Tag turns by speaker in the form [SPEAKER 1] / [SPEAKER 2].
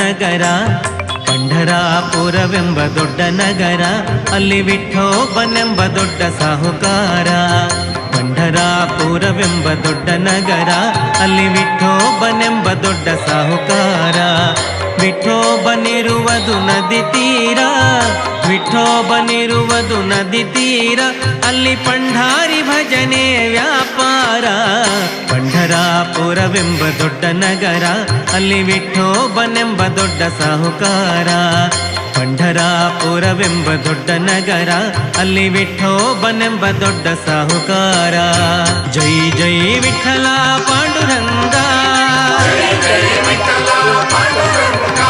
[SPEAKER 1] ನಗರ. ಪಂಢರಾಪುರವೆಂಬ ದೊಡ್ಡ ನಗರ, ಅಲ್ಲಿ ವಿಠೋಬನೆಂಬ ದೊಡ್ಡ ಸಾಹುಕಾರ. ಪಂಢರಾಪುರವೆಂಬ ದೊಡ್ಡ ನಗರ, ಅಲ್ಲಿ ವಿಠೋಬನೆಂಬ ದೊಡ್ಡ ಸಾಹುಕಾರ. ವಿಠೋಬನಿರುವುದು ನದಿ ತೀರ, ವಿಠೋಬನಿರುವುದು ನದಿ ತೀರ, ಅಲ್ಲಿ ಪಂಢಾರಿ ಭಜನೆ ವ್ಯಾಪಾರ. ಪಂಢರಾಪುರವೆಂಬ ದೊಡ್ಡ ನಗರ, ಅಲ್ಲಿ ವಿಠೋಬನೆಂಬ ದೊಡ್ಡ ಸಾಹುಕಾರ. ಪಂಢರಾಪುರವೆಂಬ ದೊಡ್ಡ ನಗರ, ಅಲ್ಲಿ ವಿಠೋಬನೆಂಬ ದೊಡ್ಡ ಸಾಹುಕಾರ. ಜೈ ಜೈ ವಿಠಲ ಪಾಂಡುರಂಗ,
[SPEAKER 2] ಜೈ ಜೈ ವಿಠಲ ಪಾಂಡುರಂಗ.